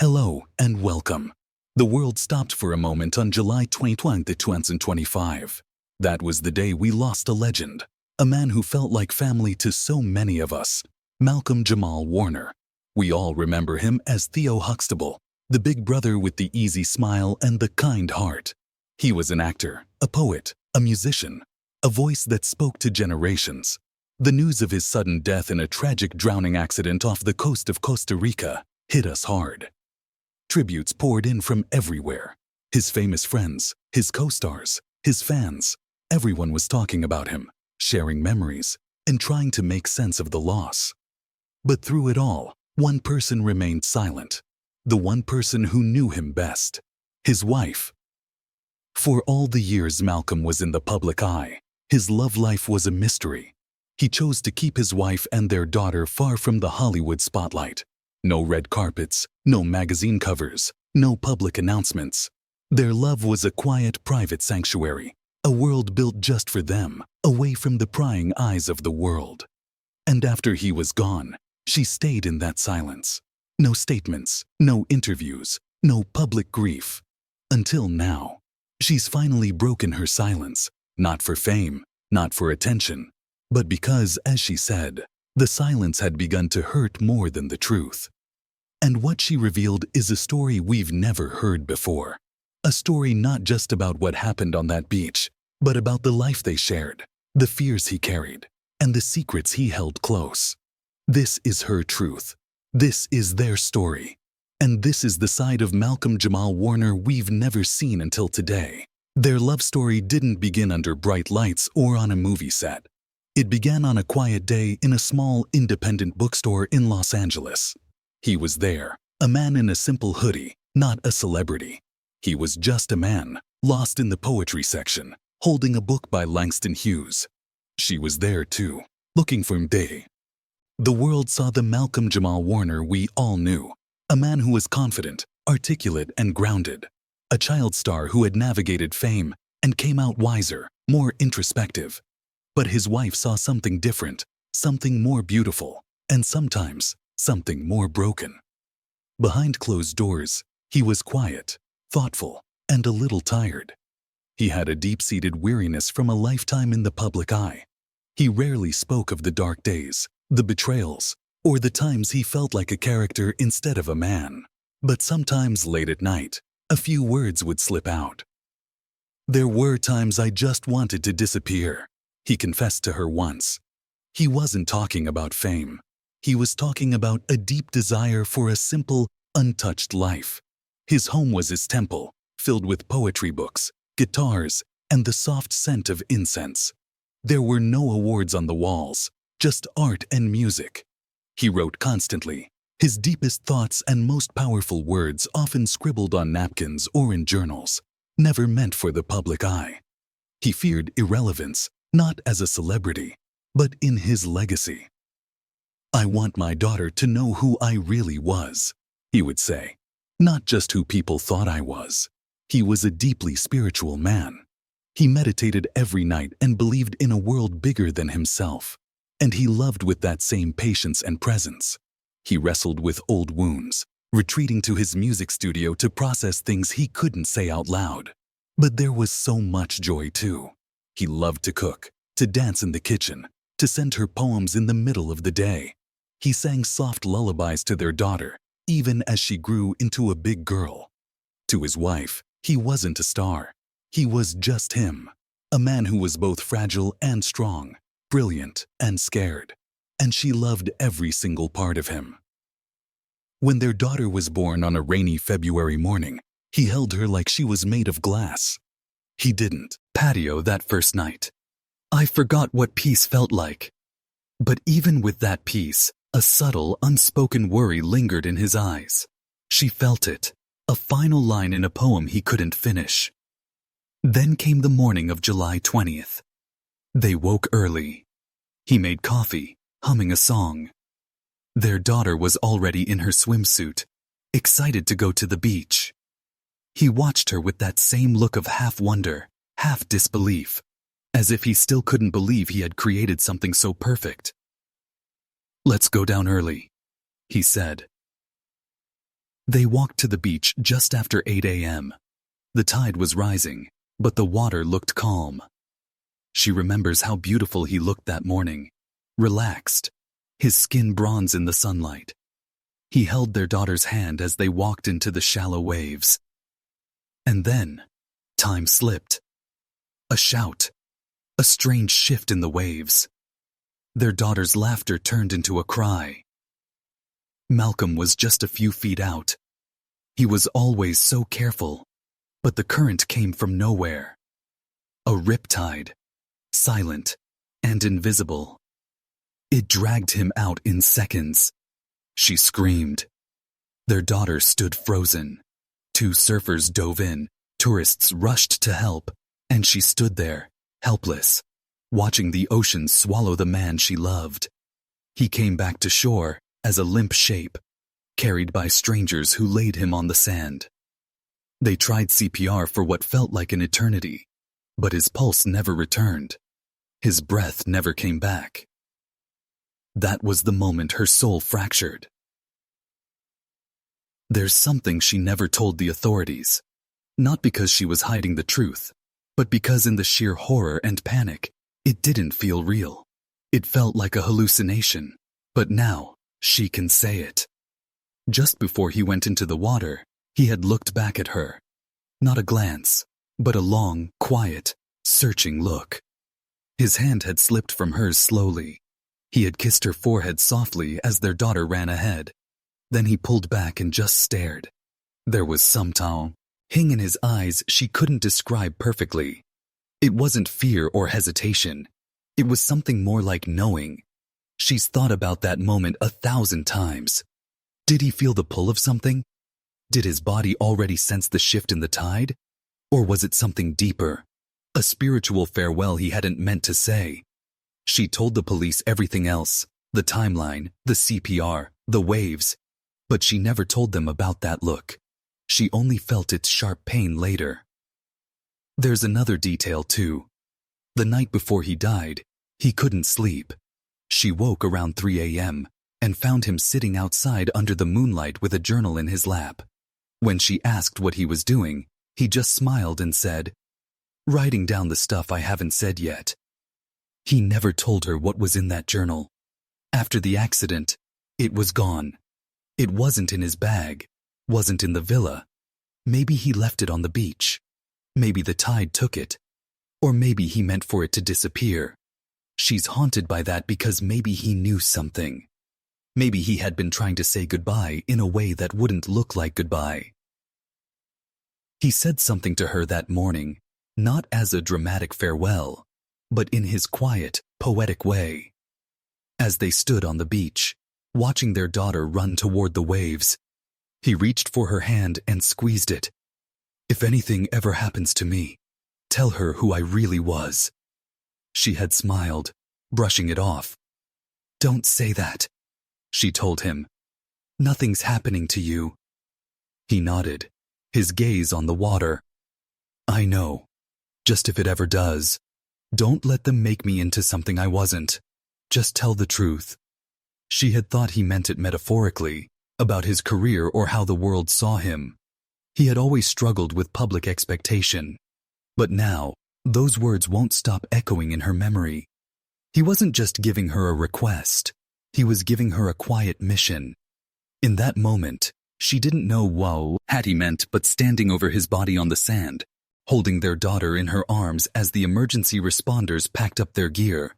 Hello and welcome. The world stopped for a moment on July 20, 2025. That was the day we lost a legend, a man who felt like family to so many of us, Malcolm-Jamal Warner. We all remember him as Theo Huxtable, the big brother with the easy smile and the kind heart. He was an actor, a poet, a musician, a voice that spoke to generations. The news of his sudden death in a tragic drowning accident off the coast of Costa Rica hit us hard. Tributes poured in from everywhere. His famous friends, his co-stars, his fans, everyone was talking about him, sharing memories, and trying to make sense of the loss. But through it all, one person remained silent. The one person who knew him best, his wife. For all the years Malcolm was in the public eye, his love life was a mystery. He chose to keep his wife and their daughter far from the Hollywood spotlight. No red carpets, no magazine covers, no public announcements. Their love was a quiet, private sanctuary, a world built just for them, away from the prying eyes of the world. And after he was gone, she stayed in that silence. No statements, no interviews, no public grief. Until now, she's finally broken her silence, not for fame, not for attention, but because, as she said, the silence had begun to hurt more than the truth. And what she revealed is a story we've never heard before. A story not just about what happened on that beach, but about the life they shared, the fears he carried, and the secrets he held close. This is her truth. This is their story. And this is the side of Malcolm-Jamal Warner we've never seen until today. Their love story didn't begin under bright lights or on a movie set. It began on a quiet day in a small independent bookstore in Los Angeles. He was there, a man in a simple hoodie, not a celebrity. He was just a man, lost in the poetry section, holding a book by Langston Hughes. She was there too, looking for him. The world saw the Malcolm-Jamal Warner we all knew, a man who was confident, articulate, and grounded. A child star who had navigated fame and came out wiser, more introspective. But his wife saw something different, something more beautiful, and sometimes something more broken. Behind closed doors, he was quiet, thoughtful, and a little tired. He had a deep-seated weariness from a lifetime in the public eye. He rarely spoke of the dark days, the betrayals, or the times he felt like a character instead of a man. But sometimes late at night, a few words would slip out. "There were times I just wanted to disappear," he confessed to her once. He wasn't talking about fame. He was talking about a deep desire for a simple, untouched life. His home was his temple, filled with poetry books, guitars, and the soft scent of incense. There were no awards on the walls, just art and music. He wrote constantly, his deepest thoughts and most powerful words often scribbled on napkins or in journals, never meant for the public eye. He feared irrelevance, not as a celebrity, but in his legacy. "I want my daughter to know who I really was," he would say, "not just who people thought I was." He was a deeply spiritual man. He meditated every night and believed in a world bigger than himself. And he loved with that same patience and presence. He wrestled with old wounds, retreating to his music studio to process things he couldn't say out loud. But there was so much joy too. He loved to cook, to dance in the kitchen, to send her poems in the middle of the day. He sang soft lullabies to their daughter, even as she grew into a big girl. To his wife, he wasn't a star. He was just him, a man who was both fragile and strong, brilliant and scared, and she loved every single part of him. When their daughter was born on a rainy February morning, he held her like she was made of glass. He didn't patio that first night. I forgot what peace felt like. But even with that peace, a subtle, unspoken worry lingered in his eyes. She felt it, a final line in a poem he couldn't finish. Then came the morning of July 20th. They woke early. He made coffee, humming a song. Their daughter was already in her swimsuit, excited to go to the beach. He watched her with that same look of half wonder, half disbelief, as if he still couldn't believe he had created something so perfect. "Let's go down early," he said. They walked to the beach just after 8 a.m. The tide was rising, but the water looked calm. She remembers how beautiful he looked that morning, relaxed, his skin bronze in the sunlight. He held their daughter's hand as they walked into the shallow waves. And then, time slipped. A shout, a strange shift in the waves. Their daughter's laughter turned into a cry. Malcolm was just a few feet out. He was always so careful, but the current came from nowhere. A riptide, silent and invisible. It dragged him out in seconds. She screamed. Their daughter stood frozen. 2 surfers dove in, tourists rushed to help, and she stood there, helpless, watching the ocean swallow the man she loved. He came back to shore as a limp shape, carried by strangers who laid him on the sand. They tried CPR for what felt like an eternity, but his pulse never returned. His breath never came back. That was the moment her soul fractured. There's something she never told the authorities, not because she was hiding the truth, but because in the sheer horror and panic, it didn't feel real. It felt like a hallucination, but now she can say it. Just before he went into the water, he had looked back at her. Not a glance, but a long, quiet, searching look. His hand had slipped from hers slowly. He had kissed her forehead softly as their daughter ran ahead. Then he pulled back and just stared. There was something in his eyes she couldn't describe perfectly. It wasn't fear or hesitation. It was something more like knowing. She's thought about that moment 1,000 times. Did he feel the pull of something? Did his body already sense the shift in the tide? Or was it something deeper? A spiritual farewell he hadn't meant to say. She told the police everything else, the timeline, the CPR, the waves, but she never told them about that look. She only felt its sharp pain later. There's another detail too. The night before he died, he couldn't sleep. She woke around 3 a.m. and found him sitting outside under the moonlight with a journal in his lap. When she asked what he was doing, he just smiled and said, "Writing down the stuff I haven't said yet." He never told her what was in that journal. After the accident, it was gone. It wasn't in his bag, wasn't in the villa. Maybe he left it on the beach. Maybe the tide took it. Or maybe he meant for it to disappear. She's haunted by that because maybe he knew something. Maybe he had been trying to say goodbye in a way that wouldn't look like goodbye. He said something to her that morning, not as a dramatic farewell, but in his quiet, poetic way. As they stood on the beach, watching their daughter run toward the waves, he reached for her hand and squeezed it. "If anything ever happens to me, tell her who I really was." She had smiled, brushing it off. "Don't say that," she told him. "Nothing's happening to you." He nodded, his gaze on the water. "I know. Just if it ever does, don't let them make me into something I wasn't. Just tell the truth." She had thought he meant it metaphorically, about his career or how the world saw him. He had always struggled with public expectation. But now, those words won't stop echoing in her memory. He wasn't just giving her a request. He was giving her a quiet mission. In that moment, she didn't know what had he meant, but standing over his body on the sand, holding their daughter in her arms as the emergency responders packed up their gear,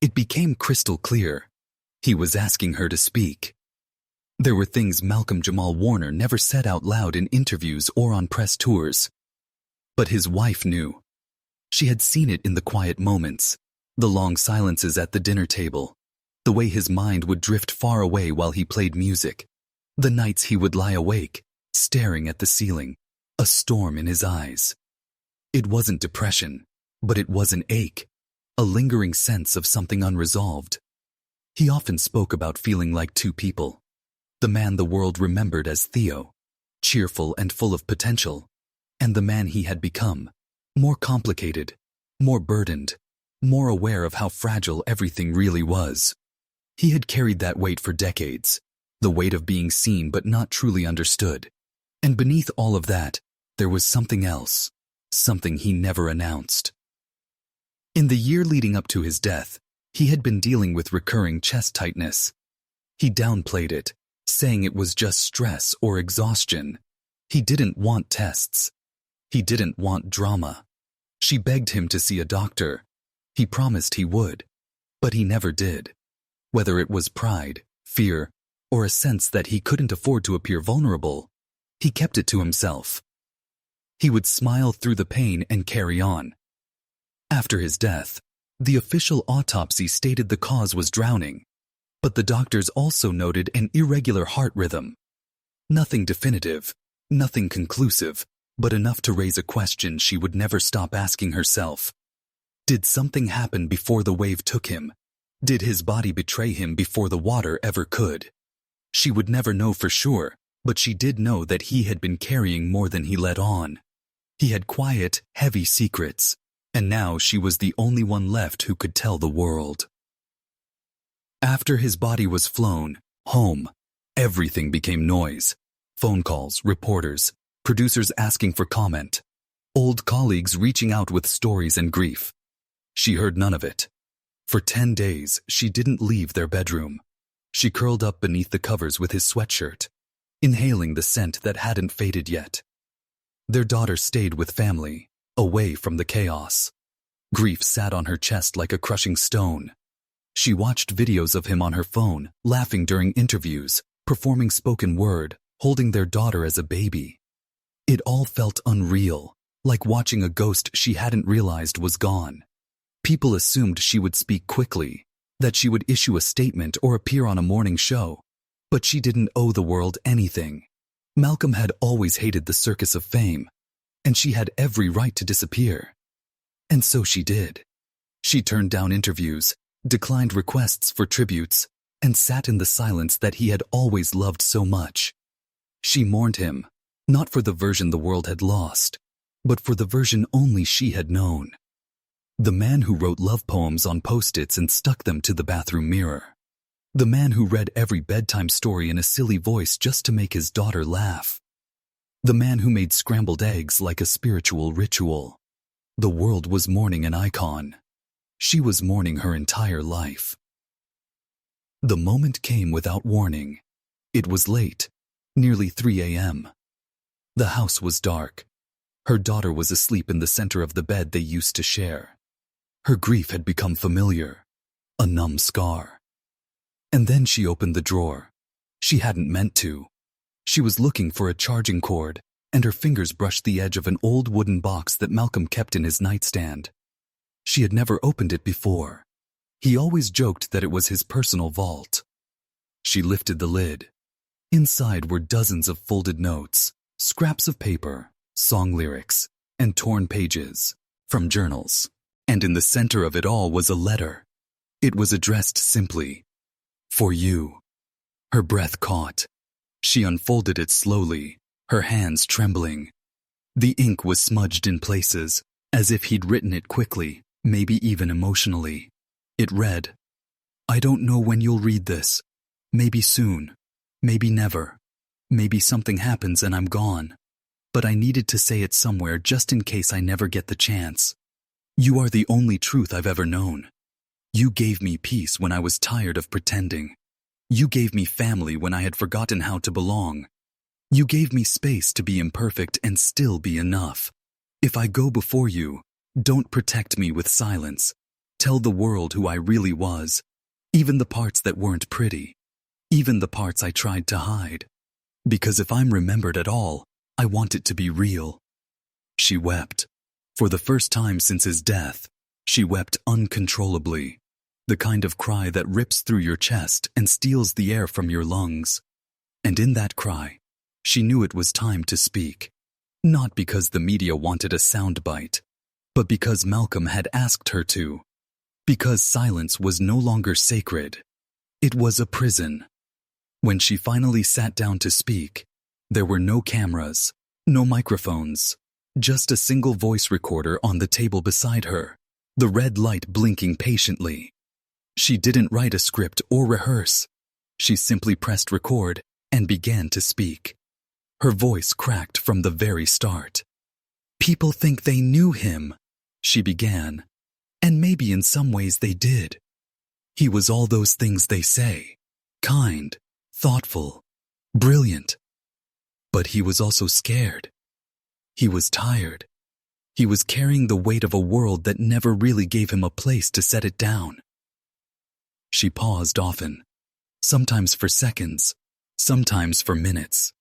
it became crystal clear. He was asking her to speak. There were things Malcolm-Jamal Warner never said out loud in interviews or on press tours. But his wife knew. She had seen it in the quiet moments, the long silences at the dinner table, the way his mind would drift far away while he played music, the nights he would lie awake, staring at the ceiling, a storm in his eyes. It wasn't depression, but it was an ache, a lingering sense of something unresolved. He often spoke about feeling like two people. The man the world remembered as Theo, cheerful and full of potential, and the man he had become, more complicated, more burdened, more aware of how fragile everything really was. He had carried that weight for decades, the weight of being seen but not truly understood. And beneath all of that, there was something else, something he never announced. In the year leading up to his death, he had been dealing with recurring chest tightness. He downplayed it, saying it was just stress or exhaustion. He didn't want tests. He didn't want drama. She begged him to see a doctor. He promised he would, but he never did. Whether it was pride, fear, or a sense that he couldn't afford to appear vulnerable, he kept it to himself. He would smile through the pain and carry on. After his death, the official autopsy stated the cause was drowning, but the doctors also noted an irregular heart rhythm. Nothing definitive, nothing conclusive, but enough to raise a question she would never stop asking herself. Did something happen before the wave took him? Did his body betray him before the water ever could? She would never know for sure, but she did know that he had been carrying more than he let on. He had quiet, heavy secrets, and now she was the only one left who could tell the world. After his body was flown home, everything became noise. Phone calls, reporters, producers asking for comment, old colleagues reaching out with stories and grief. She heard none of it. For 10 days, she didn't leave their bedroom. She curled up beneath the covers with his sweatshirt, inhaling the scent that hadn't faded yet. Their daughter stayed with family, away from the chaos. Grief sat on her chest like a crushing stone. She watched videos of him on her phone, laughing during interviews, performing spoken word, holding their daughter as a baby. It all felt unreal, like watching a ghost she hadn't realized was gone. People assumed she would speak quickly, that she would issue a statement or appear on a morning show, but she didn't owe the world anything. Malcolm had always hated the circus of fame, and she had every right to disappear. And so she did. She turned down interviews, declined requests for tributes, and sat in the silence that he had always loved so much. She mourned him, not for the version the world had lost, but for the version only she had known. The man who wrote love poems on post-its and stuck them to the bathroom mirror. The man who read every bedtime story in a silly voice just to make his daughter laugh. The man who made scrambled eggs like a spiritual ritual. The world was mourning an icon. She was mourning her entire life. The moment came without warning. It was late, nearly 3 a.m. The house was dark. Her daughter was asleep in the center of the bed they used to share. Her grief had become familiar, a numb scar. And then she opened the drawer. She hadn't meant to. She was looking for a charging cord, and her fingers brushed the edge of an old wooden box that Malcolm kept in his nightstand. She had never opened it before. He always joked that it was his personal vault. She lifted the lid. Inside were dozens of folded notes, scraps of paper, song lyrics, and torn pages from journals. And in the center of it all was a letter. It was addressed simply, "For you." Her breath caught. She unfolded it slowly, her hands trembling. The ink was smudged in places, as if he'd written it quickly, maybe even emotionally. It read, "I don't know when you'll read this. Maybe soon. Maybe never. Maybe something happens and I'm gone. But I needed to say it somewhere just in case I never get the chance. You are the only truth I've ever known. You gave me peace when I was tired of pretending. You gave me family when I had forgotten how to belong. You gave me space to be imperfect and still be enough. If I go before you, don't protect me with silence. Tell the world who I really was, even the parts that weren't pretty, even the parts I tried to hide. Because if I'm remembered at all, I want it to be real." She wept. For the first time since his death, she wept uncontrollably, the kind of cry that rips through your chest and steals the air from your lungs. And in that cry, she knew it was time to speak, not because the media wanted a soundbite, but because Malcolm had asked her to. Because silence was no longer sacred. It was a prison. When she finally sat down to speak, there were no cameras, no microphones, just a single voice recorder on the table beside her, the red light blinking patiently. She didn't write a script or rehearse. She simply pressed record and began to speak. Her voice cracked from the very start. "People think they knew him," she began, "and maybe in some ways they did. He was all those things they say, kind, thoughtful, brilliant. But he was also scared. He was tired. He was carrying the weight of a world that never really gave him a place to set it down." She paused often, sometimes for seconds, sometimes for minutes.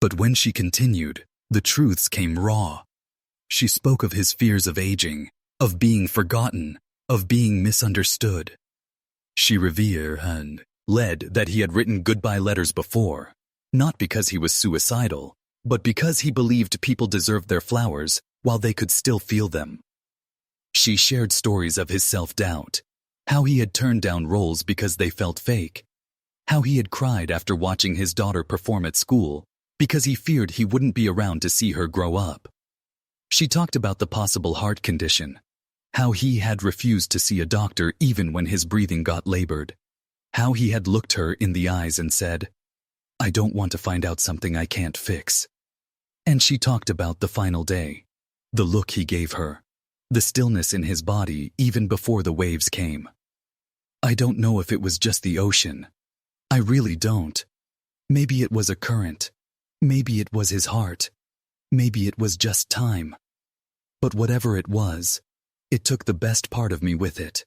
But when she continued, the truths came raw. She spoke of his fears of aging, of being forgotten, of being misunderstood. She revealed and led that he had written goodbye letters before, not because he was suicidal, but because he believed people deserved their flowers while they could still feel them. She shared stories of his self-doubt, how he had turned down roles because they felt fake, how he had cried after watching his daughter perform at school because he feared he wouldn't be around to see her grow up. She talked about the possible heart condition, how he had refused to see a doctor even when his breathing got labored, how he had looked her in the eyes and said, "I don't want to find out something I can't fix." And she talked about the final day, the look he gave her, the stillness in his body even before the waves came. "I don't know if it was just the ocean. I really don't. Maybe it was a current. Maybe it was his heart. Maybe it was just time. But whatever it was, it took the best part of me with it."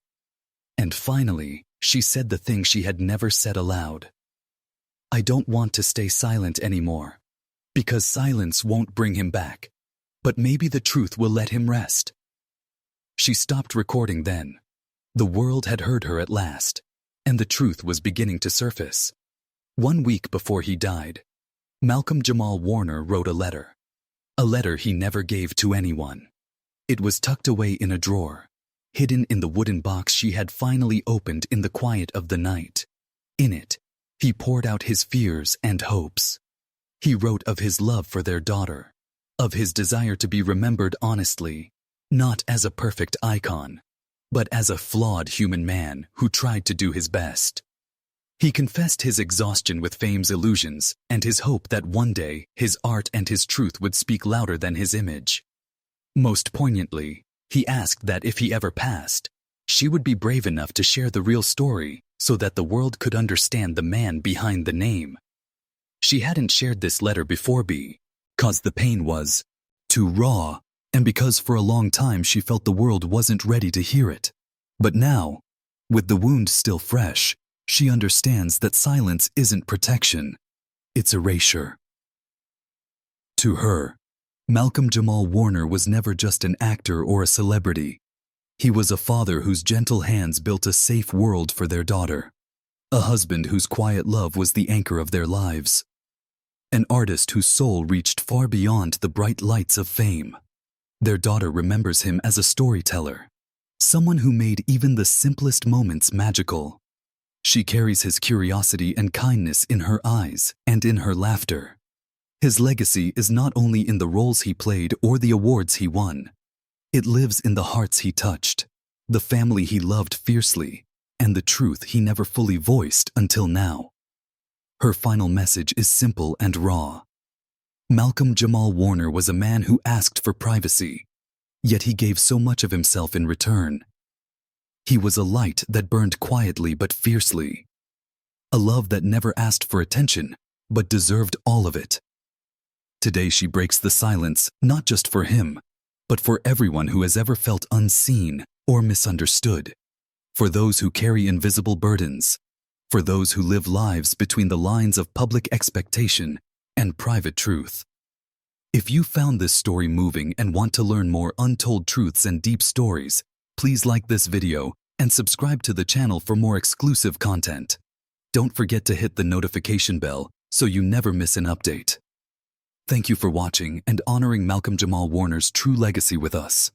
And finally, she said the thing she had never said aloud. "I don't want to stay silent anymore, because silence won't bring him back, but maybe the truth will let him rest." She stopped recording then. The world had heard her at last, and the truth was beginning to surface. 1 week before he died, Malcolm-Jamal Warner wrote a letter he never gave to anyone. It was tucked away in a drawer, hidden in the wooden box she had finally opened in the quiet of the night. In it, he poured out his fears and hopes. He wrote of his love for their daughter, of his desire to be remembered honestly, not as a perfect icon, but as a flawed human man who tried to do his best. He confessed his exhaustion with fame's illusions and his hope that one day his art and his truth would speak louder than his image. Most poignantly, he asked that if he ever passed, she would be brave enough to share the real story so that the world could understand the man behind the name. She hadn't shared this letter before because the pain was too raw, and because for a long time she felt the world wasn't ready to hear it. But now, with the wound still fresh, she understands that silence isn't protection, it's erasure. To her, Malcolm-Jamal Warner was never just an actor or a celebrity. He was a father whose gentle hands built a safe world for their daughter, a husband whose quiet love was the anchor of their lives, an artist whose soul reached far beyond the bright lights of fame. Their daughter remembers him as a storyteller, someone who made even the simplest moments magical. She carries his curiosity and kindness in her eyes and in her laughter. His legacy is not only in the roles he played or the awards he won. It lives in the hearts he touched, the family he loved fiercely, and the truth he never fully voiced until now. Her final message is simple and raw. Malcolm-Jamal Warner was a man who asked for privacy, yet he gave so much of himself in return. He was a light that burned quietly but fiercely, a love that never asked for attention but deserved all of it. Today she breaks the silence not just for him, but for everyone who has ever felt unseen or misunderstood, for those who carry invisible burdens, for those who live lives between the lines of public expectation and private truth. If you found this story moving and want to learn more untold truths and deep stories, please like this video and subscribe to the channel for more exclusive content. Don't forget to hit the notification bell so you never miss an update. Thank you for watching and honoring Malcolm-Jamal Warner's true legacy with us.